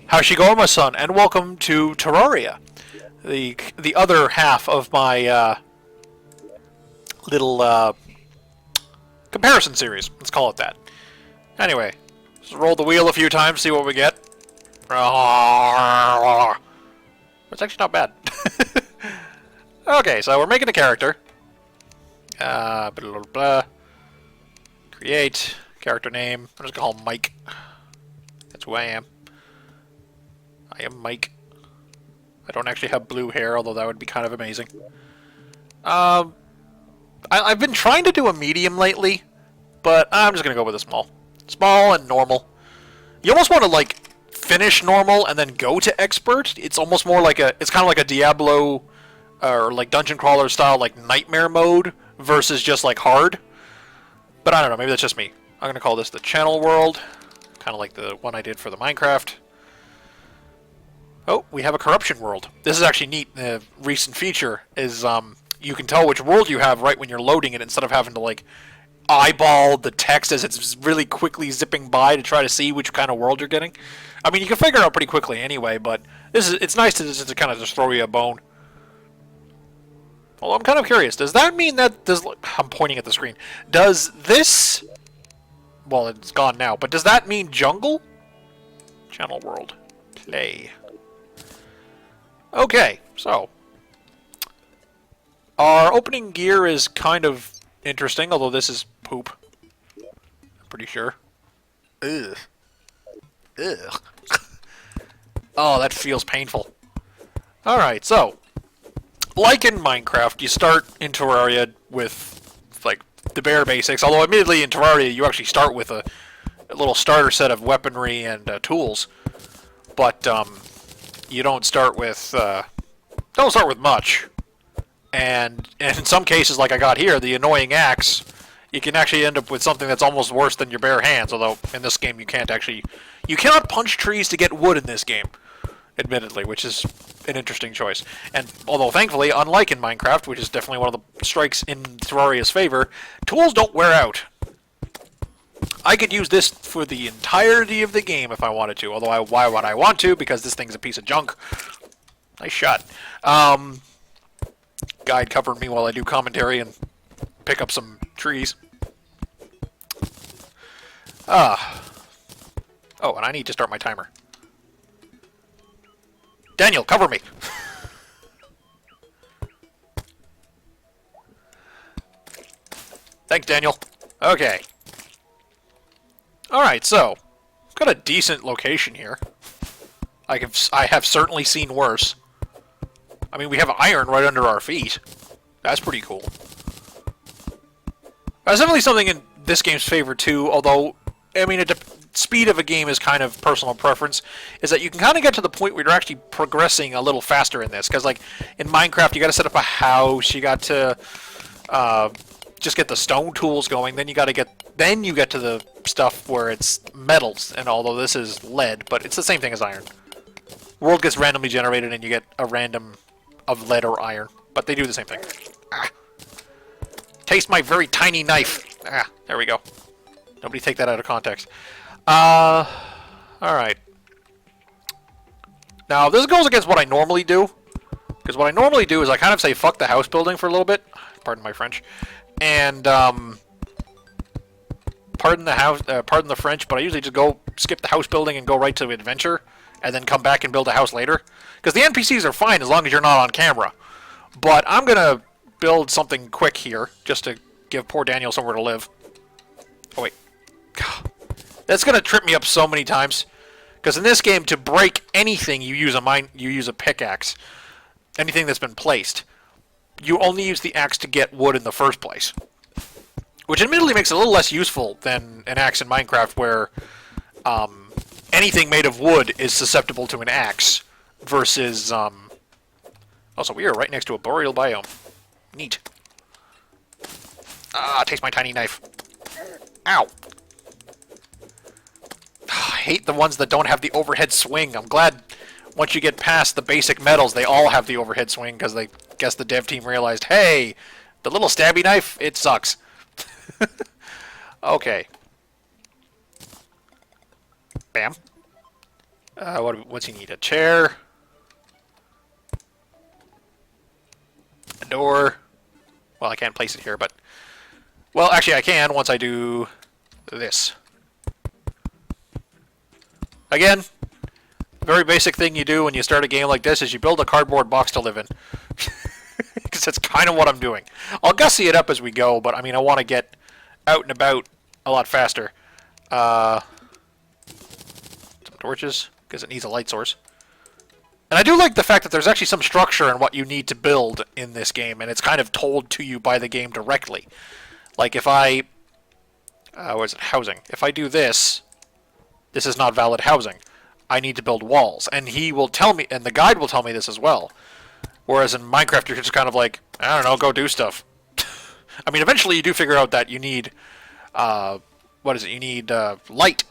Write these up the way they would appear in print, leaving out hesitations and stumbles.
How's she going, my son? And welcome to Terraria, the other half of my little comparison series. Let's call it that. Anyway, just roll the wheel a few times, see what we get. It's actually not bad. Okay, so we're making a character. Blah, blah, blah. Create character name. I'm just gonna call him Mike. That's who I am. I am Mike. I don't actually have blue hair, although that would be kind of amazing. I've been trying to do a medium lately, but I'm just gonna go with a small. Small and normal. You almost want to like finish normal and then go to expert. It's almost more like it's kind of like a Diablo or like dungeon crawler style like nightmare mode versus just like hard. But I don't know, maybe that's just me. I'm gonna call this the channel world, kind of like the one I did for the Minecraft. Oh, we have a corruption world. This is actually neat. The recent feature is you can tell which world you have right when you're loading it instead of having to like eyeball the text as it's really quickly zipping by to try to see which kind of world you're getting. I mean, you can figure it out pretty quickly anyway, but it's nice to kind of just throw you a bone. Well, I'm kind of curious. Does that mean that I'm pointing at the screen. Does this... Well, it's gone now, but does that mean jungle? Channel world. Play. Okay, so our opening gear is kind of interesting, although this is poop. I'm pretty sure. Ugh. Ugh. Oh, that feels painful. Alright, so like in Minecraft, you start in Terraria with like the bare basics, although admittedly in Terraria you actually start with a little starter set of weaponry and tools. But you don't start with much, and in some cases, like I got here, the annoying axe, you can actually end up with something that's almost worse than your bare hands. Although in this game, you cannot punch trees to get wood in this game, admittedly, which is an interesting choice. And although thankfully, unlike in Minecraft, which is definitely one of the strikes in Terraria's favor, tools don't wear out. I could use this for the entirety of the game if I wanted to, although why would I want to? Because this thing's a piece of junk. Nice shot. Guide covering me while I do commentary and pick up some trees. Oh, and I need to start my timer. Daniel, cover me! Thanks, Daniel. Okay. Alright, so, we've got a decent location here. I have certainly seen worse. I mean, we have iron right under our feet. That's pretty cool. That's definitely something in this game's favor, too, although, I mean, speed of a game is kind of personal preference, is that you can kind of get to the point where you're actually progressing a little faster in this, because, like, in Minecraft, you got to set up a house, you got to just get the stone tools going, then you get to the stuff where it's metals, and although this is lead, but it's the same thing as iron. World gets randomly generated and you get a random of lead or iron, but they do the same thing. Ah. Taste my very tiny knife. Ah, there we go. Nobody take that out of context. Alright. Now, this goes against what I normally do, because what I normally do is I kind of say fuck the house building for a little bit. Pardon my French. And, pardon the French, but I usually just skip the house building and go right to adventure, and then come back and build a house later. Because the NPCs are fine as long as you're not on camera. But I'm gonna build something quick here, just to give poor Daniel somewhere to live. Oh wait. God. That's gonna trip me up so many times. Because in this game, to break anything, you use a pickaxe. Anything that's been placed. You only use the axe to get wood in the first place. Which admittedly makes it a little less useful than an axe in Minecraft, where anything made of wood is susceptible to an axe, versus... Also, we are right next to a boreal biome. Neat. Ah, taste my tiny knife. Ow. I hate the ones that don't have the overhead swing. I'm glad once you get past the basic metals, they all have the overhead swing, because I guess the dev team realized, hey, the little stabby knife, it sucks. Okay. Bam. What's he need? A chair. A door. Well, I can't place it here, but... Well, actually I can once I do this. Again, very basic thing you do when you start a game like this is you build a cardboard box to live in. Because that's kind of what I'm doing. I'll gussy it up as we go, but I mean, I want to get out and about a lot faster. Some torches, because it needs a light source. And I do like the fact that there's actually some structure in what you need to build in this game, and it's kind of told to you by the game directly. Like if I... what is it? Housing. If I do this, this is not valid housing. I need to build walls. And he will tell me, and the guide will tell me this as well. Whereas in Minecraft, you're just kind of like, I don't know, go do stuff. I mean, eventually you do figure out that you need, what is it? You need light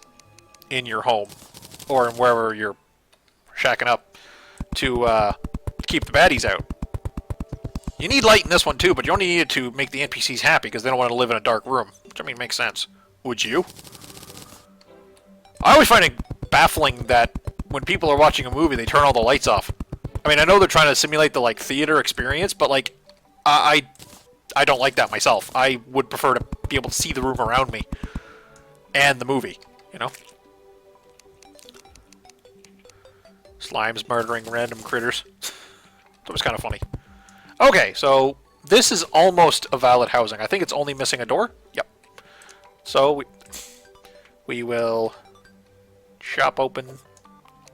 in your home, or in wherever you're shacking up, to keep the baddies out. You need light in this one too, but you only need it to make the NPCs happy, because they don't want to live in a dark room. Which, I mean, makes sense. Would you? I always find it baffling that when people are watching a movie, they turn all the lights off. I mean, I know they're trying to simulate the, like, theater experience, but, like, I don't like that myself. I would prefer to be able to see the room around me and the movie, you know? Slimes murdering random critters. That was kind of funny. Okay, so this is almost a valid housing. I think it's only missing a door. Yep. So we will chop open...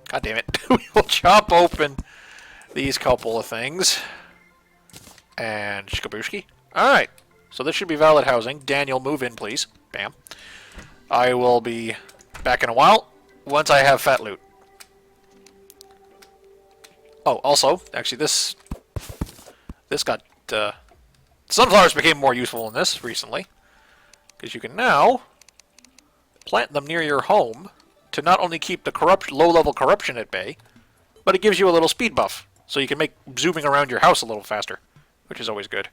God damn it. We will chop open these couple of things. And shkabooshki. Alright. So this should be valid housing. Daniel, move in, please. Bam. I will be back in a while once I have fat loot. Oh, also, actually this got... sunflowers became more useful in this recently. Because you can now plant them near your home to not only keep the low-level corruption at bay, but it gives you a little speed buff. So you can make zooming around your house a little faster, which is always good.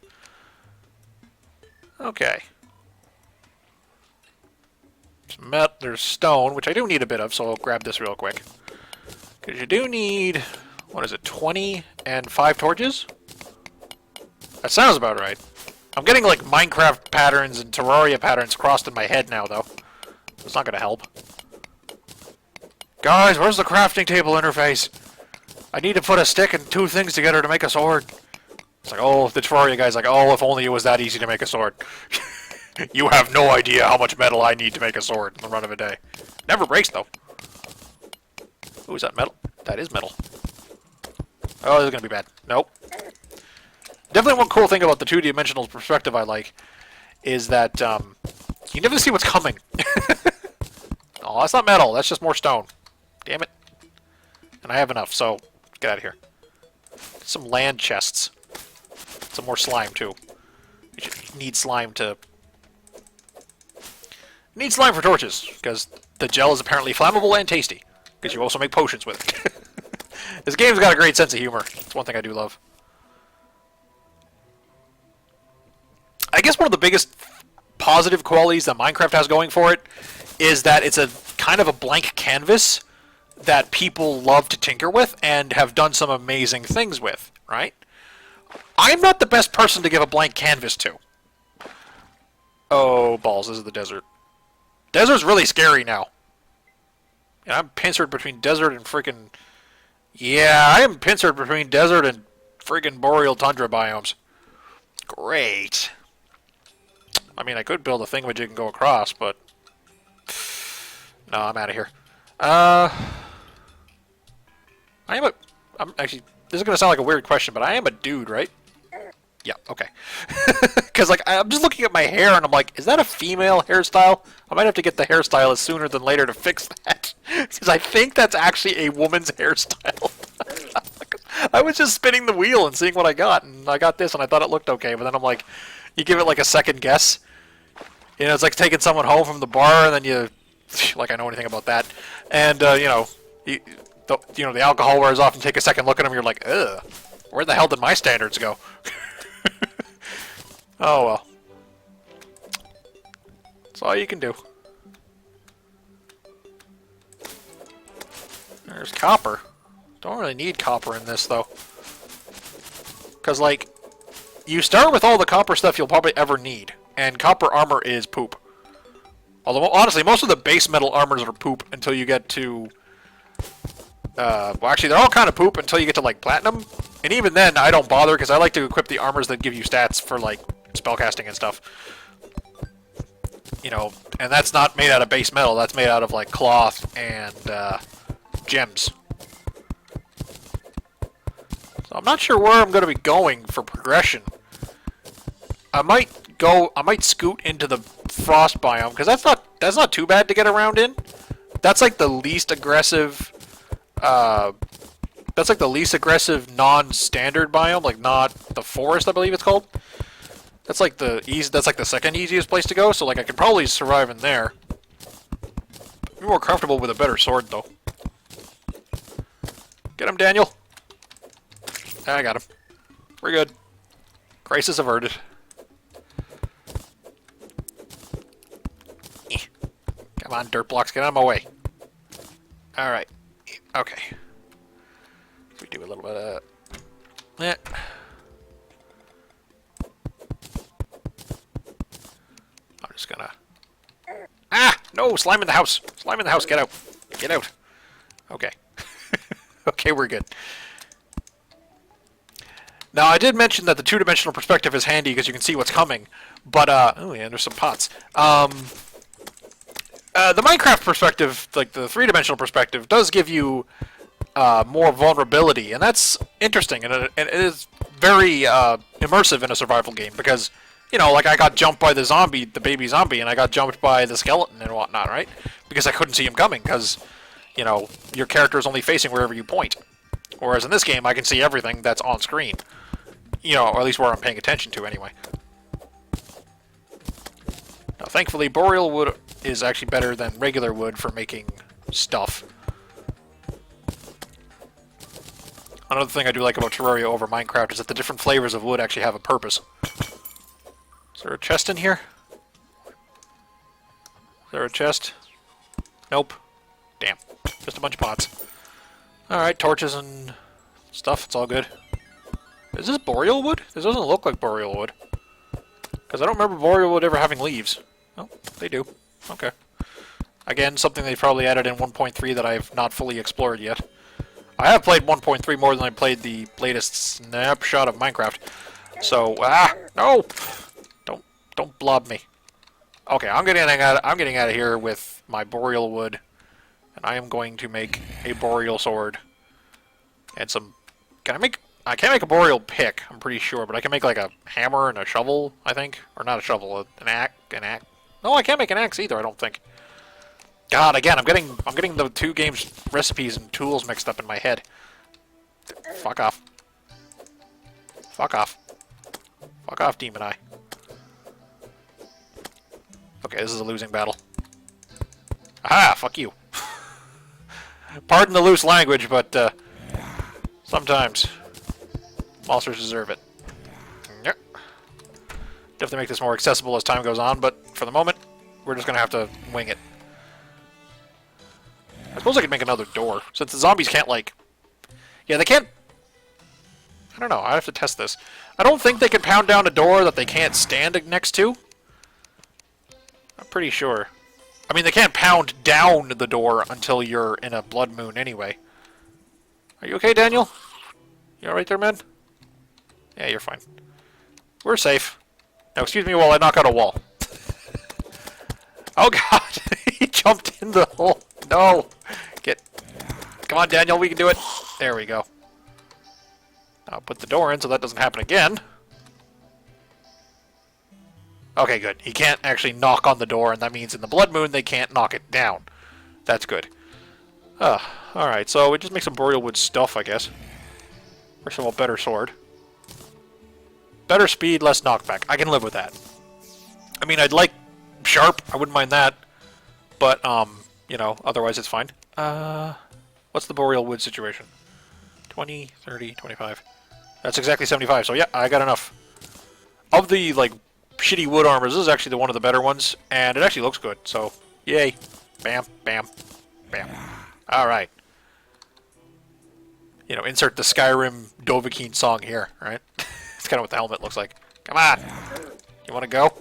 Okay. There's stone, which I do need a bit of, so I'll grab this real quick. Because you do need, what is it, 20 and 5 torches? That sounds about right. I'm getting like Minecraft patterns and Terraria patterns crossed in my head now, though. It's not going to help. Guys, where's the crafting table interface? I need to put a stick and 2 things together to make a sword. It's like, oh, the Terraria guy's like, oh, if only it was that easy to make a sword. You have no idea how much metal I need to make a sword in the run of a day. Never breaks, though. Ooh, is that metal? That is metal. Oh, this is going to be bad. Nope. Definitely one cool thing about the 2-dimensional perspective I like is that you never see what's coming. Oh, that's not metal. That's just more stone. Damn it. And I have enough, so get out of here. Some land chests. Some more slime, too. You should need slime to... Need slime for torches, because the gel is apparently flammable and tasty. Because you also make potions with it. This game's got a great sense of humor. It's one thing I do love. I guess one of the biggest positive qualities that Minecraft has going for it is that it's a kind of a blank canvas that people love to tinker with and have done some amazing things with, right? I'm not the best person to give a blank canvas to. Oh, balls, this is the desert. Desert's really scary now. And I'm pincered between desert and freaking... Yeah, I am pincered between desert and friggin' boreal tundra biomes. Great. I mean, I could build a thingamajig and go across, but... No, I'm out of here. I'm actually... This is going to sound like a weird question, but I am a dude, right? Yeah, okay. Because, like, I'm just looking at my hair, and I'm like, is that a female hairstyle? I might have to get the hairstylist sooner than later to fix that. Because I think that's actually a woman's hairstyle. I was just spinning the wheel and seeing what I got, and I got this, and I thought it looked okay, but then I'm like, you give it, like, a second guess. You know, it's like taking someone home from the bar, and then you... Like, I know anything about that. And, you know, the alcohol wears off, and take a second look at them, you're like, ugh, where the hell did my standards go? Oh, well. That's all you can do. There's copper. Don't really need copper in this, though. Because, like, you start with all the copper stuff you'll probably ever need. And copper armor is poop. Although, honestly, most of the base metal armors are poop until you get to... well, actually, they're all kind of poop until you get to, like, platinum. And even then, I don't bother, because I like to equip the armors that give you stats for, like, spellcasting and stuff. You know, and that's not made out of base metal. That's made out of, like, cloth and, gems. So I'm not sure where I'm going to be going for progression. I might scoot into the frost biome, because that's not too bad to get around in. That's like the least aggressive, non-standard biome, like not the forest, I believe it's called. That's like the second easiest place to go, so like I could probably survive in there. Be more comfortable with a better sword, though. Get him, Daniel. I got him. We're good. Crisis averted. Come on, dirt blocks, get out of my way. Alright. Okay. We do a little bit of... I'm just gonna... Ah! No! Slime in the house! Slime in the house! Get out! Get out! Okay. Okay, we're good. Now, I did mention that the two-dimensional perspective is handy because you can see what's coming, but, oh yeah, there's some pots. The Minecraft perspective, like the three-dimensional perspective, does give you more vulnerability, and that's interesting, and it is very immersive in a survival game, because, you know, like I got jumped by the zombie, the baby zombie, and I got jumped by the skeleton and whatnot, right? Because I couldn't see him coming, because, you know, your character is only facing wherever you point. Whereas in this game, I can see everything that's on screen. You know, or at least where I'm paying attention to, anyway. Now, thankfully, boreal wood is actually better than regular wood for making stuff. Another thing I do like about Terraria over Minecraft is that the different flavors of wood actually have a purpose. Is there a chest in here? Is there a chest? Nope. Damn. Just a bunch of pots. Alright, torches and stuff. It's all good. Is this boreal wood? This doesn't look like boreal wood. Because I don't remember boreal wood ever having leaves. Oh, they do. Okay. Again, something they probably added in 1.3 that I've not fully explored yet. I have played 1.3 more than I played the latest snapshot of Minecraft. So, no! Don't blob me. Okay, I'm getting out of here with my boreal wood. And I am going to make a boreal sword. And some... I can't make a boreal pick, I'm pretty sure, but I can make like a hammer and a shovel, I think. Or not a shovel, an axe. No, I can't make an axe either, I don't think. God, again, I'm getting the two games recipes and tools mixed up in my head. Fuck off. Fuck off. Fuck off, Demon Eye. Okay, this is a losing battle. Aha, fuck you. Pardon the loose language, but sometimes monsters deserve it. Yep. Definitely make this more accessible as time goes on, but for the moment, we're just gonna have to wing it. I suppose I could make another door, since the zombies can't, like... Yeah, they can't... I don't know, I have to test this. I don't think they can pound down a door that they can't stand next to. I'm pretty sure. I mean, they can't pound down the door until you're in a blood moon anyway. Are you okay, Daniel? You alright there, man? Yeah, you're fine. We're safe. Now, excuse me while I knock out a wall. Oh, God! He jumped in the hole. No! Come on, Daniel, we can do it. There we go. I'll put the door in so that doesn't happen again. Okay, good. He can't actually knock on the door, and that means in the blood moon they can't knock it down. That's good. Alright, so we just make some boreal wood stuff, I guess. First of all, better sword. Better speed, less knockback. I can live with that. I mean, I'd like sharp. I wouldn't mind that. But, you know, otherwise it's fine. What's the boreal wood situation? 20, 30, 25. That's exactly 75, so yeah, I got enough. Of the, like, shitty wood armors, this is actually one of the better ones, and it actually looks good, so yay. Bam, bam, bam. Alright. You know, insert the Skyrim Dovahkiin song here, right? It's kind of what the helmet looks like. Come on! You want to go?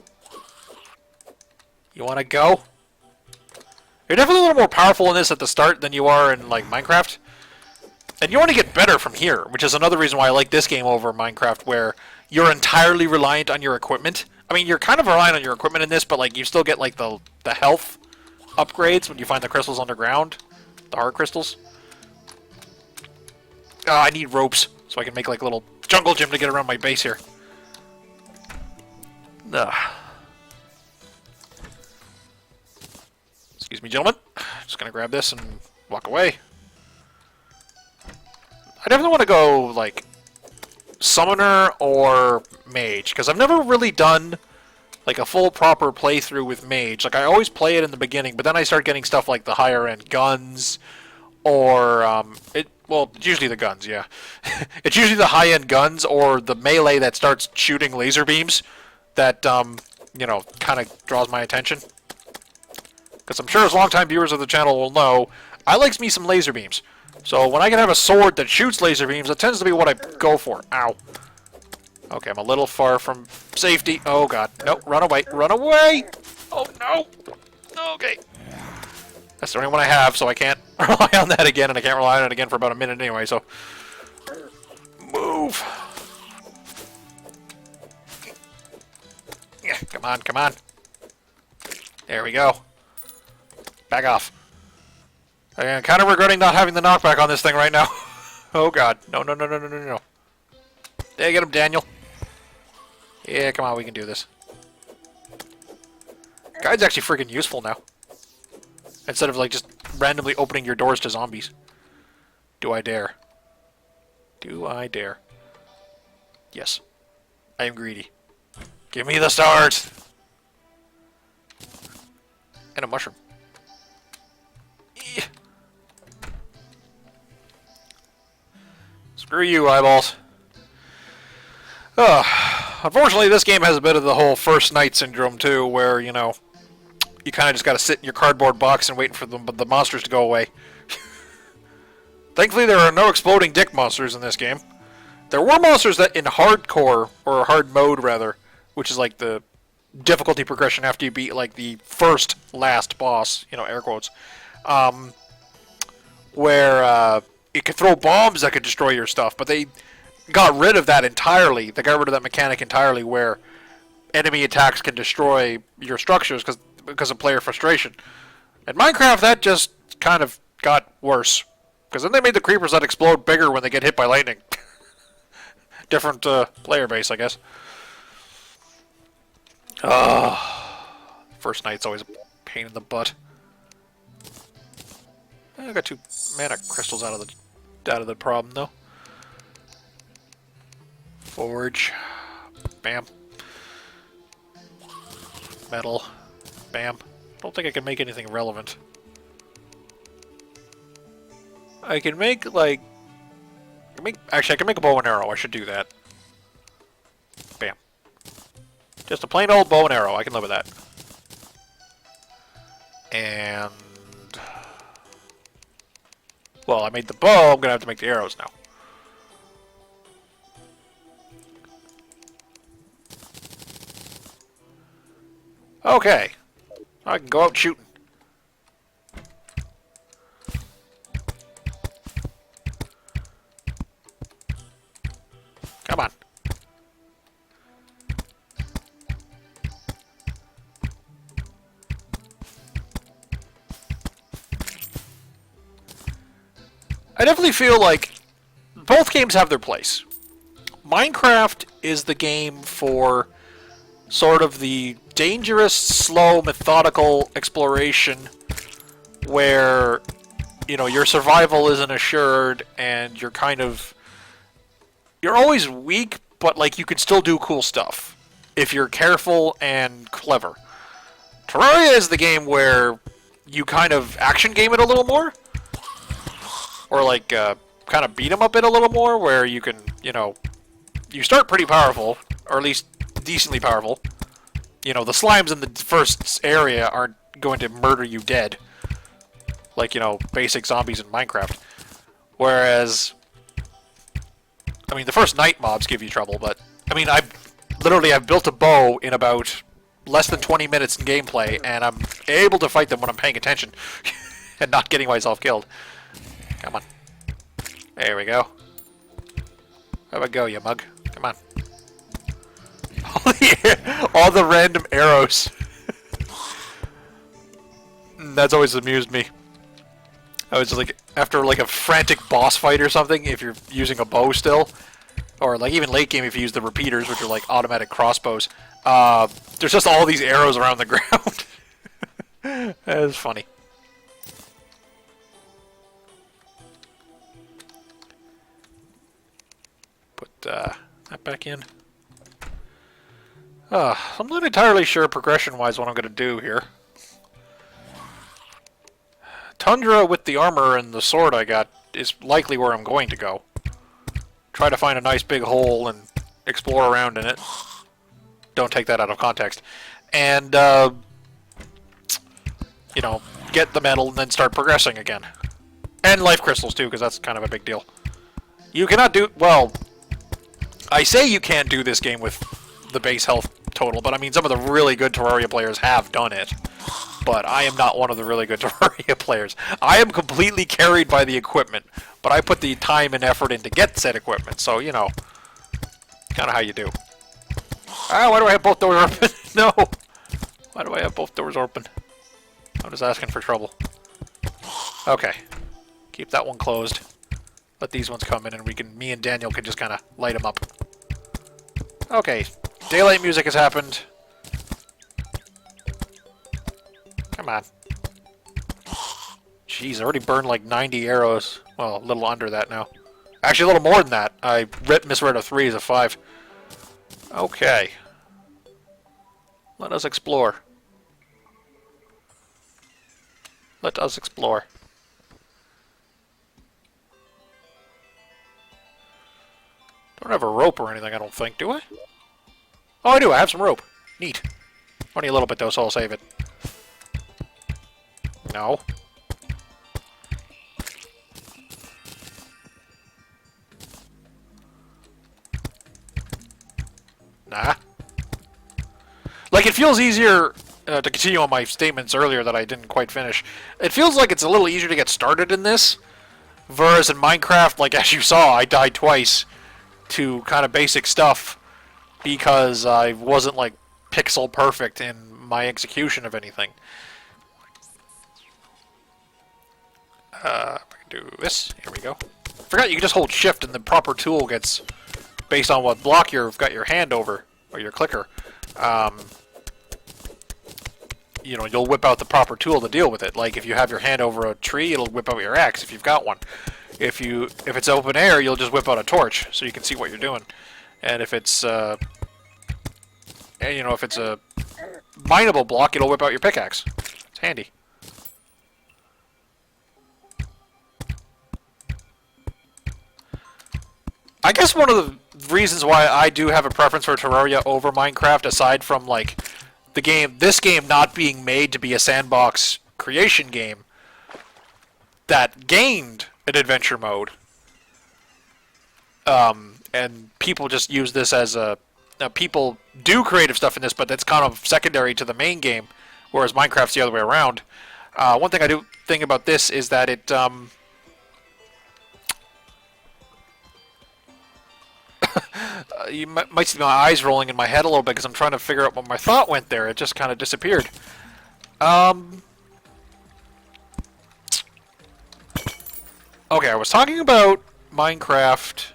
You want to go? You're definitely a little more powerful in this at the start than you are in, like, Minecraft. And you want to get better from here, which is another reason why I like this game over Minecraft, where you're entirely reliant on your equipment. I mean, you're kind of reliant on your equipment in this, but, like, you still get, like, the health upgrades when you find the crystals underground. The hard crystals. I need ropes, so I can make, like, a little jungle gym to get around my base here. Excuse me, gentlemen. Just gonna grab this and walk away. I definitely want to go, like, summoner or mage, because I've never really done, like, a full proper playthrough with mage. Like, I always play it in the beginning, but then I start getting stuff like the higher-end guns, or, well, it's usually the guns, yeah. It's usually the high-end guns, or the melee that starts shooting laser beams that, you know, kind of draws my attention. Because I'm sure as long-time viewers of the channel will know, I likes me some laser beams. So when I can have a sword that shoots laser beams, that tends to be what I go for. Ow. Okay, I'm a little far from safety. Oh, God. Nope, run away. Run away! Oh, no! Okay. That's the only one I have, so I can't rely on that again, and I can't rely on it again for about a minute anyway, so... Move! Yeah, come on, come on. There we go. Back off. I'm kind of regretting not having the knockback on this thing right now. Oh, God. No, no, no, no, no, no, no. There, get him, Daniel. Yeah, come on, we can do this. Guide's actually freaking useful now. Instead of, like, just randomly opening your doors to zombies. Do I dare? Do I dare? Yes. I am greedy. Give me the stars! And a mushroom. Yeah. Screw you, eyeballs. Unfortunately, this game has a bit of the whole first night syndrome, too, where, you know, you kind of just got to sit in your cardboard box and wait for the monsters to go away. Thankfully, there are no exploding dick monsters in this game. There were monsters that in hardcore, or hard mode, rather, which is like the difficulty progression after you beat, like, the first last boss, you know, air quotes, where it could throw bombs that could destroy your stuff, but they got rid of that entirely. They got rid of that mechanic entirely, where enemy attacks can destroy your structures because of player frustration. In Minecraft, that just kind of got worse, because then they made the creepers that explode bigger when they get hit by lightning. Different player base, I guess. First night's always a pain in the butt. I got 2 mana crystals out of the problem, though. Forge. Bam. Metal. Bam. Don't think I can make anything relevant. I can make, like... Actually, I can make a bow and arrow. I should do that. Bam. Just a plain old bow and arrow. I can live with that. And... well, I made the bow. I'm going to have to make the arrows now. Okay. I can go out shooting. Come on. I definitely feel like both games have their place. Minecraft is the game for sort of the dangerous, slow, methodical exploration where, you know, your survival isn't assured and you're kind of... you're always weak, but, like, you can still do cool stuff if you're careful and clever. Terraria is the game where you kind of action game it a little more. Or, like, kind of beat them up it a little more, where you can, you know... you start pretty powerful, or at least decently powerful. You know, the slimes in the first area aren't going to murder you dead. Like, you know, basic zombies in Minecraft. Whereas, I mean, the first night mobs give you trouble, but I mean, I've built a bow in about less than 20 minutes in gameplay, and I'm able to fight them when I'm paying attention and not getting myself killed. Come on. There we go. How about go, you mug? Come on. All the random arrows. That's always amused me. I was like, after like a frantic boss fight or something, if you're using a bow still, or like even late game if you use the repeaters, which are like automatic crossbows, there's just all these arrows around the ground. That's funny. Put that back in. I'm not entirely sure progression-wise what I'm going to do here. Tundra with the armor and the sword I got is likely where I'm going to go. Try to find a nice big hole and explore around in it. Don't take that out of context. And, you know, get the medal and then start progressing again. And life crystals, too, because that's kind of a big deal. You cannot do... Well, I say you can't do this game with the base health total, but I mean, some of the really good Terraria players have done it. But I am not one of the really good Terraria players. I am completely carried by the equipment, but I put the time and effort in to get said equipment, so, you know, kind of how you do. Ah, why do I have both doors open? No! Why do I have both doors open? I'm just asking for trouble. Okay. Keep that one closed. Let these ones come in, and me and Daniel can just kind of light them up. Okay. Daylight music has happened. Come on. Jeez, I already burned like 90 arrows. Well, a little under that now. Actually, a little more than that. I misread a 3 as a 5. Okay. Let us explore. Let us explore. Don't have a rope or anything, I don't think, do I? Oh, I do. I have some rope. Neat. Only a little bit, though, so I'll save it. No. Nah. Like, it feels easier, to continue on my statements earlier that I didn't quite finish. It feels like it's a little easier to get started in this, whereas in Minecraft, like, as you saw, I died twice to kind of basic stuff because I wasn't, like, pixel perfect in my execution of anything. I can do this. Here we go. Forgot you can just hold shift and the proper tool gets based on what block you've got your hand over, or your clicker. You know, you'll whip out the proper tool to deal with it. Like if you have your hand over a tree, it'll whip out your axe if you've got one. If it's open air, you'll just whip out a torch so you can see what you're doing. And if it's you know, if it's a mineable block, it'll whip out your pickaxe. It's handy. I guess one of the reasons why I do have a preference for Terraria over Minecraft, aside from like this game not being made to be a sandbox creation game that gained an adventure mode, and people just use this as a people do creative stuff in this, but that's kind of secondary to the main game, whereas Minecraft's the other way around. One thing I do think about this is that it you might see my eyes rolling in my head a little bit because I'm trying to figure out what my thought went there. It just kind of disappeared. Okay, I was talking about Minecraft,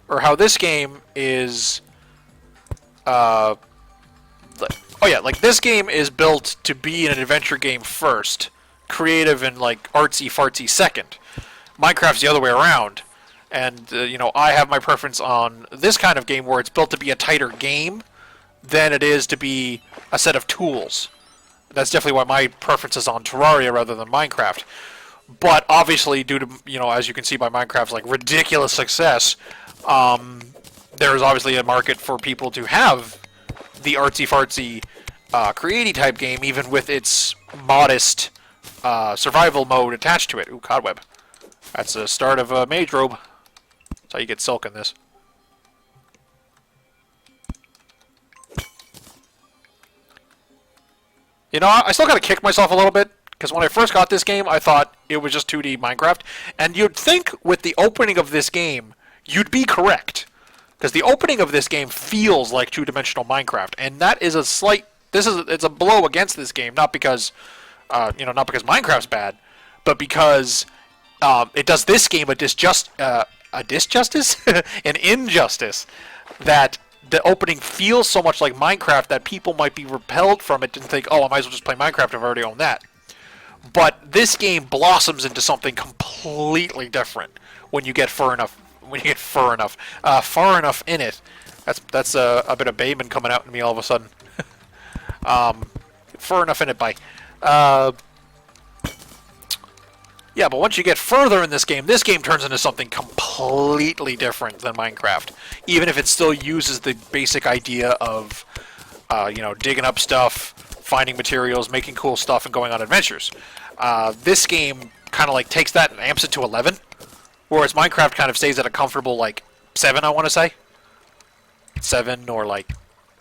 or how this game is... oh yeah, like this game is built to be an adventure game first, creative and like artsy-fartsy second. Minecraft's the other way around. And, you know, I have my preference on this kind of game where it's built to be a tighter game than it is to be a set of tools. That's definitely why my preference is on Terraria rather than Minecraft. But obviously, due to, you know, as you can see by Minecraft's, like, ridiculous success, there is obviously a market for people to have the artsy-fartsy, creative type game, even with its modest survival mode attached to it. Ooh, cobweb. That's the start of a mage robe. That's how you get silk in this. You know, I still gotta kick myself a little bit, because when I first got this game, I thought it was just 2D Minecraft. And you'd think with the opening of this game, you'd be correct. Because the opening of this game feels like two-dimensional Minecraft, and that is a slight... it's a blow against this game, not because, not because Minecraft's bad, but because it does this game a disjustice, an injustice, that the opening feels so much like Minecraft that people might be repelled from it and think, oh, I might as well just play Minecraft, I've already owned that. But this game blossoms into something completely different when you get far enough in it. That's a bit of Bayman coming out in me all of a sudden. Far enough in it, bye. Yeah, but once you get further in this game turns into something completely different than Minecraft. Even if it still uses the basic idea of, digging up stuff, finding materials, making cool stuff, and going on adventures. This game kind of like takes that and amps it to 11, whereas Minecraft kind of stays at a comfortable, like, 7, I want to say. 7 or, like,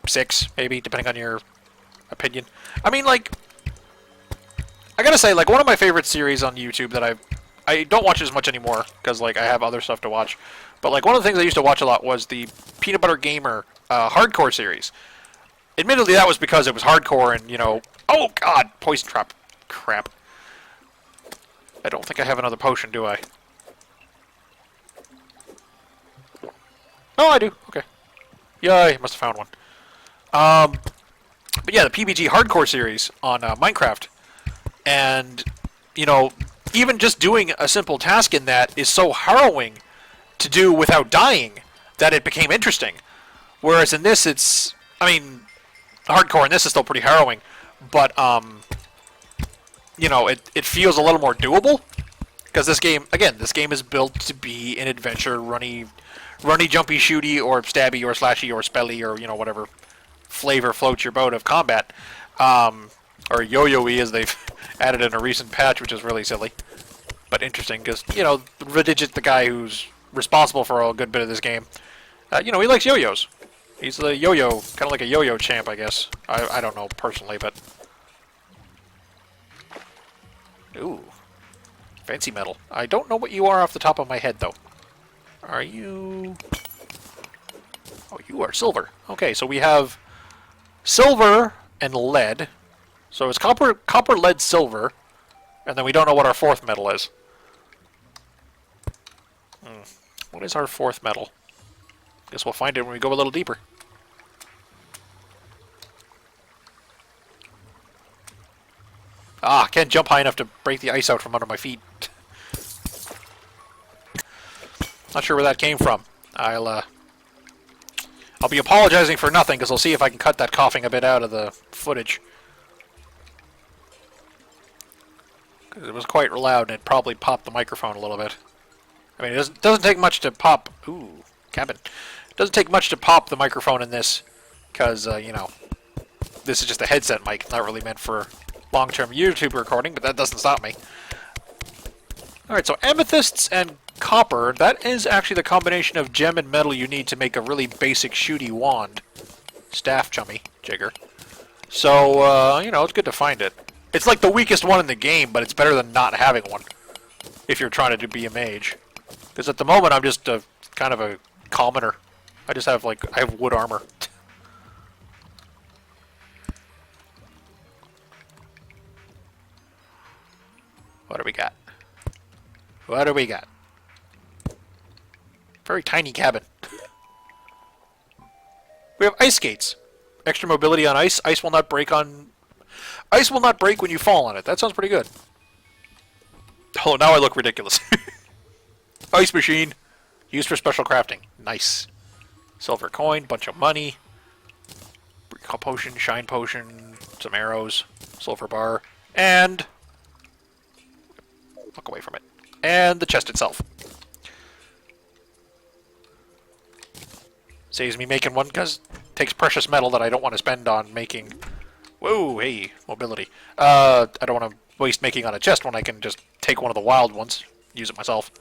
6, maybe, depending on your opinion. I mean, like, I gotta say, like, one of my favorite series on YouTube that I don't watch as much anymore, because, like, I have other stuff to watch, but, like, one of the things I used to watch a lot was the Peanut Butter Gamer hardcore series. Admittedly, that was because it was hardcore and, oh, God, poison trap. Crap. I don't think I have another potion, do I? Oh, I do. Okay. Yay, must have found one. But yeah, the PBG hardcore series on Minecraft. And, even just doing a simple task in that is so harrowing to do without dying that it became interesting. Whereas in this, it's... I mean, hardcore in this is still pretty harrowing. But, it feels a little more doable. Because this game is built to be an adventure, runny, jumpy, shooty, or stabby, or slashy, or spelly, or, whatever flavor floats your boat of combat. Or yo-yo-y, as they've added in a recent patch, which is really silly. But interesting, because, Redigit, the guy who's responsible for a good bit of this game, he likes yo-yos. He's the yo-yo, kind of like a yo-yo champ, I guess. I don't know personally, but... Ooh. Fancy metal. I don't know what you are off the top of my head, though. Are you... Oh, you are silver. Okay, so we have silver and lead. So it's copper, lead, silver. And then we don't know what our fourth metal is. What is our fourth metal? Guess we'll find it when we go a little deeper. Ah, can't jump high enough to break the ice out from under my feet. Not sure where that came from. I'll be apologizing for nothing, because I'll see if I can cut that coughing a bit out of the footage. It was quite loud, and it probably popped the microphone a little bit. I mean, it doesn't take much to pop... Ooh, cabin. It doesn't take much to pop the microphone in this, because, this is just a headset mic. It's not really meant for long-term YouTube recording, but that doesn't stop me. Alright, so amethysts and copper, that is actually the combination of gem and metal you need to make a really basic shooty wand. Staff chummy jigger. So, it's good to find it. It's like the weakest one in the game, but it's better than not having one. If you're trying to be a mage. Because at the moment, I'm just kind of a commoner. I just have, I have wood armor. What do we got? What do we got? Very tiny cabin. We have ice skates. Extra mobility on ice. Ice will not break when you fall on it. That sounds pretty good. Oh, now I look ridiculous. Ice machine. Used for special crafting. Nice. Silver coin. Bunch of money. Potion. Shine potion. Some arrows. Silver bar. And... Walk away from it. And the chest itself. Saves me making one, because it takes precious metal that I don't want to spend on making... Whoa, hey, mobility. I don't want to waste making on a chest when I can just take one of the wild ones, use it myself.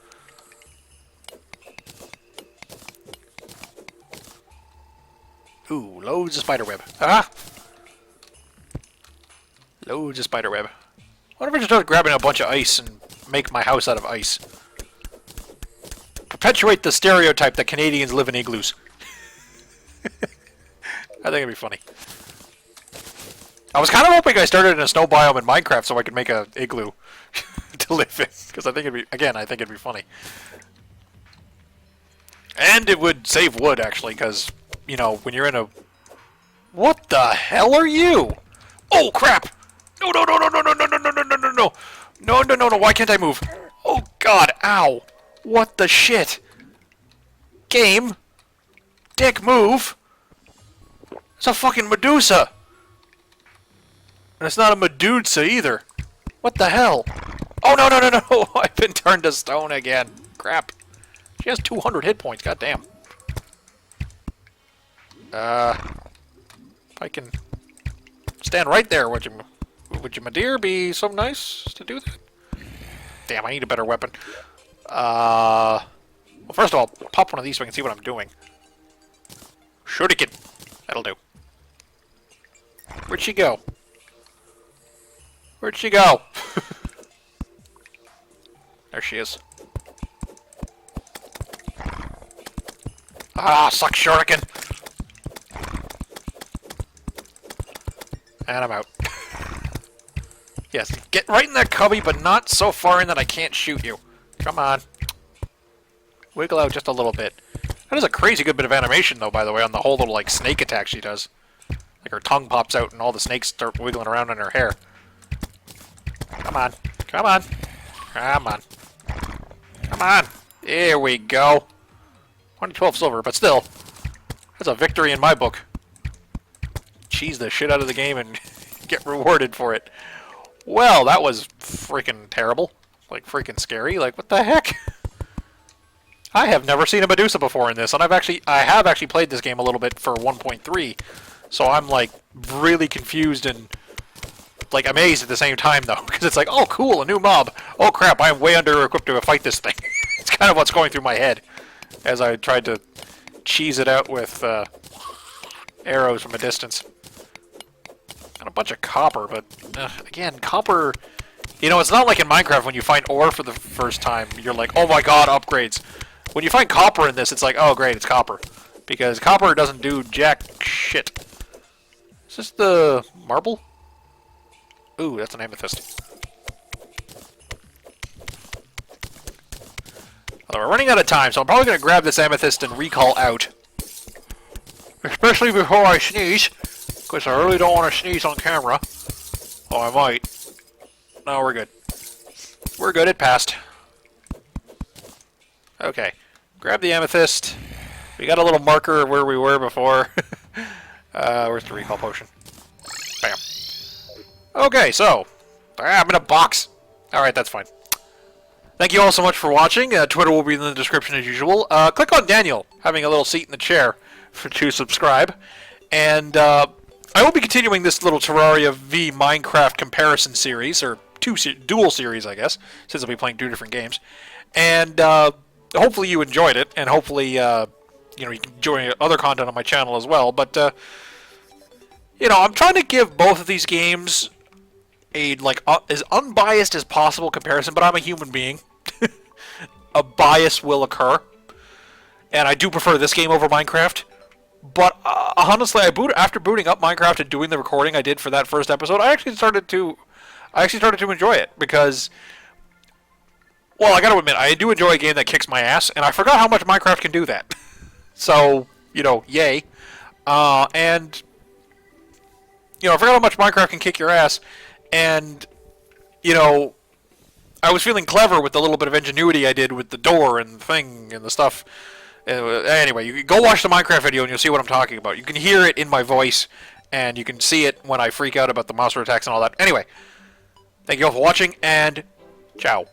Ooh, loads of spiderweb. Ah! Loads of spiderweb. What if I just start grabbing a bunch of ice and make my house out of ice? Perpetuate the stereotype that Canadians live in igloos. I think it'd be funny. I was kind of hoping I started in a snow biome in Minecraft so I could make a igloo to live in, because I think it'd be, again, I think it'd be funny. And it would save wood, actually, because, you know, when you're in a... What the hell are you? Oh, crap! No, no, no, no, no, no, no, no, no, no, no, no, no. No, no, no, no, why can't I move? Oh, God, ow. What the shit? Game? Dick, move. It's a fucking Medusa. And it's not a Medusa either. What the hell? Oh, no, no, no, no. I've been turned to stone again. Crap. She has 200 hit points, goddamn. If I can stand right there, would you, my dear, be so nice to do that? Damn, I need a better weapon. Well, first of all, pop one of these so I can see what I'm doing. Shuriken. That'll do. Where'd she go? Where'd she go? There she is. Ah, suck shuriken! And I'm out. Yes, get right in that cubby, but not so far in that I can't shoot you. Come on. Wiggle out just a little bit. That is a crazy good bit of animation, though, by the way, on the whole little, like, snake attack she does. Like, her tongue pops out and all the snakes start wiggling around in her hair. Come on. Come on. Come on. Come on. Here we go. 112 silver, but still. That's a victory in my book. Cheese the shit out of the game and get rewarded for it. Well, that was freaking terrible. Like, freaking scary. Like, what the heck? I have never seen a Medusa before in this, and I have actually played this game a little bit for 1.3, so I'm, like, really confused and, like, amazed at the same time, though, because it's like, oh, cool, a new mob. Oh, crap, I'm way under-equipped to fight this thing. It's kind of what's going through my head as I tried to cheese it out with arrows from a distance. Got a bunch of copper, but, again, copper... You know, it's not like in Minecraft when you find ore for the first time, you're like, oh my god, upgrades. When you find copper in this, it's like, oh great, it's copper. Because copper doesn't do jack shit. Is this the marble? Ooh, that's an amethyst. Well, we're running out of time, so I'm probably going to grab this amethyst and recall out. Especially before I sneeze. Because I really don't want to sneeze on camera. Oh, I might. No, we're good. We're good, it passed. Okay. Grab the amethyst. We got a little marker of where we were before. Where's the recall potion? Bam. Okay, so. I'm in a box. Alright, that's fine. Thank you all so much for watching. Twitter will be in the description as usual. Click on Daniel, having a little seat in the chair, to subscribe. And I will be continuing this little Terraria v Minecraft comparison series, or dual series, I guess, since I'll be playing 2 different games. And hopefully you enjoyed it, and hopefully you know, you can enjoy other content on my channel as well. But you know, I'm trying to give both of these games a like as unbiased as possible comparison. But I'm a human being. A bias will occur, and I do prefer this game over Minecraft. But honestly, after booting up Minecraft and doing the recording I did for that first episode, I actually started to enjoy it because, well, I gotta admit, I do enjoy a game that kicks my ass, and I forgot how much Minecraft can do that. So, you know, yay. And, you know, I forgot how much Minecraft can kick your ass, and, you know, I was feeling clever with the little bit of ingenuity I did with the door and the thing and the stuff. Anyway, you go watch the Minecraft video and you'll see what I'm talking about. You can hear it in my voice, and you can see it when I freak out about the monster attacks and all that. Anyway, thank you all for watching, and ciao.